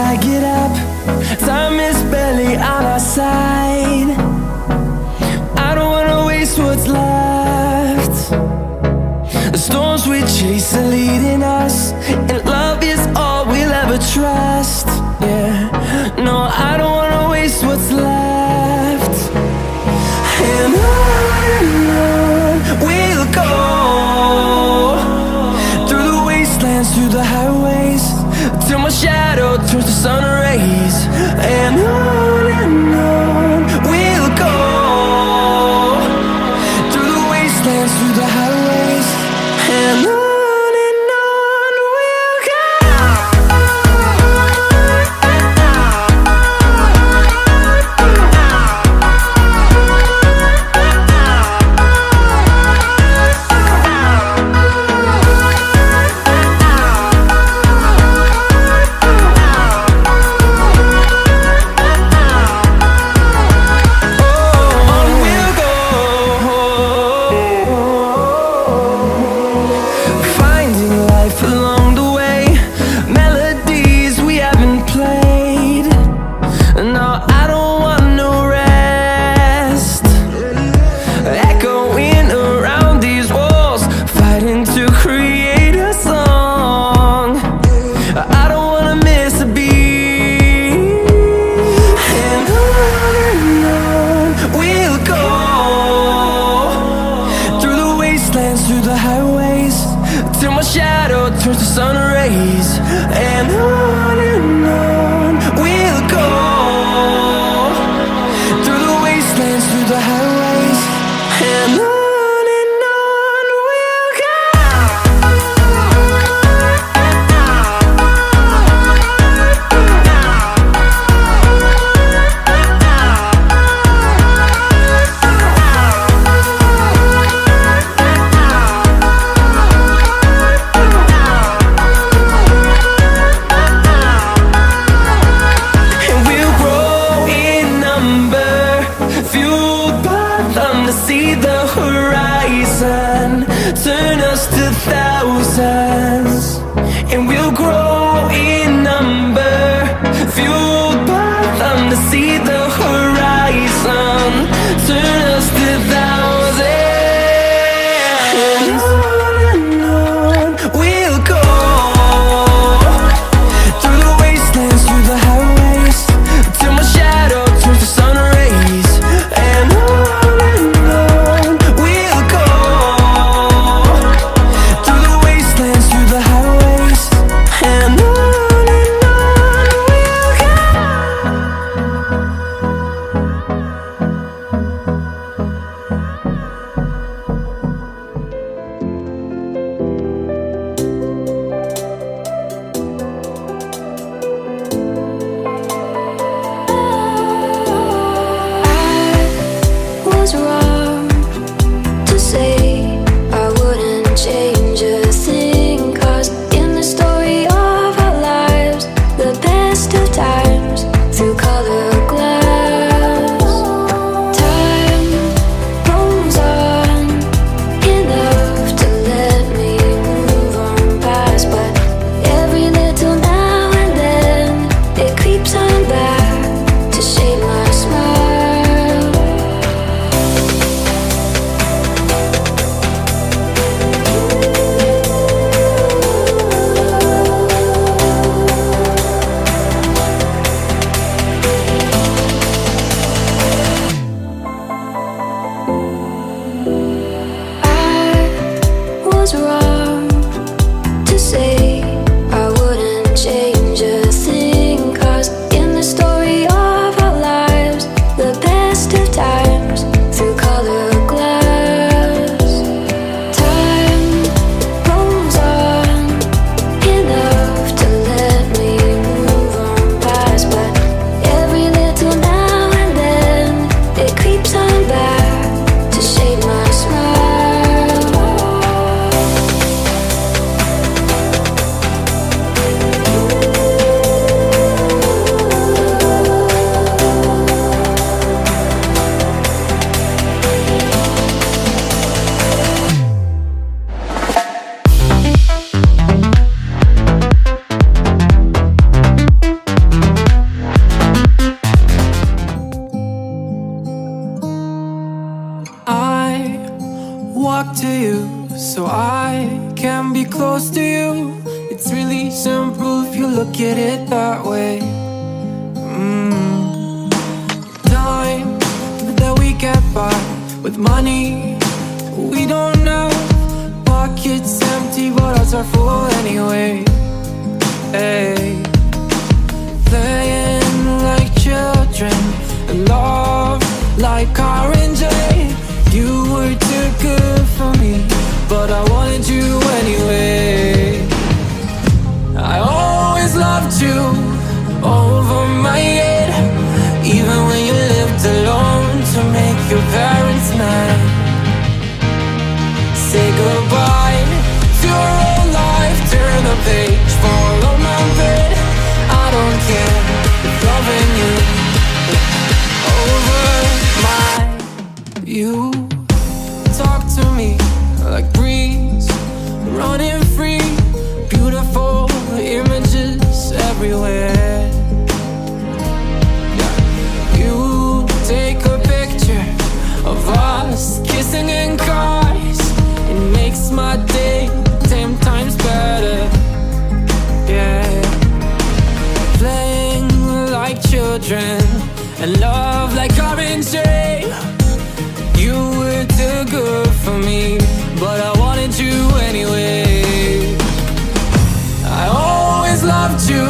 I get up, time is barely on our side. I don't wanna waste what's left. The storms we chase are leading us, and love is all we'll ever trust. Yeah, no, I don't wanna waste what's left. And on we'll go, through the wastelands, through the highways, till my shadow turns to sun rays. And on we'll go, through the wastelands, through the highways, and on we'll go. with money we don't know. Pockets empty but hearts are full anyway. Hey. Playing like children and love like orange. You were too good for me, but I wanted you anyway. I always loved you over my head, even when you lived alone to make your parents mad. Say goodbye to your old life, turn the page, fall on my bed. I don't care if loving you over my. You talk to me like breeze, running free, beautiful images everywhere. You take a picture of us kissing in cars, it makes my day 10 times better. Yeah. Playing like children and love like orange. You were too good for me, but I wanted you anyway. I always loved you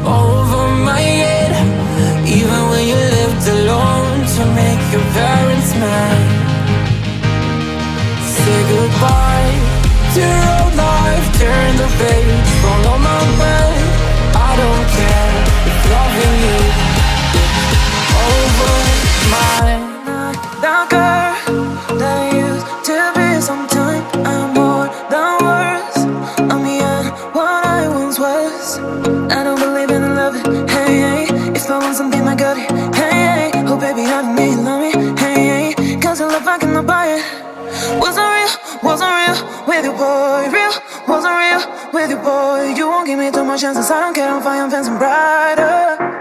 over my head, even when you lived alone to make your parents mad. Say goodbye to your old life, turn the page, fall on my bed. I don't care if loving you over my. That girl that I used to be, sometime I'm more than words. I'm beyond what I once was. I don't believe in love, hey, hey. If I want something, I got it, hey, hey. Oh baby, I don't need love me, hey, hey. Cause your love I cannot buy it. Wasn't real with you, boy. Real, wasn't real with you, boy. You won't give me too much chances, I don't care, I'm fine, I'm fancy brighter.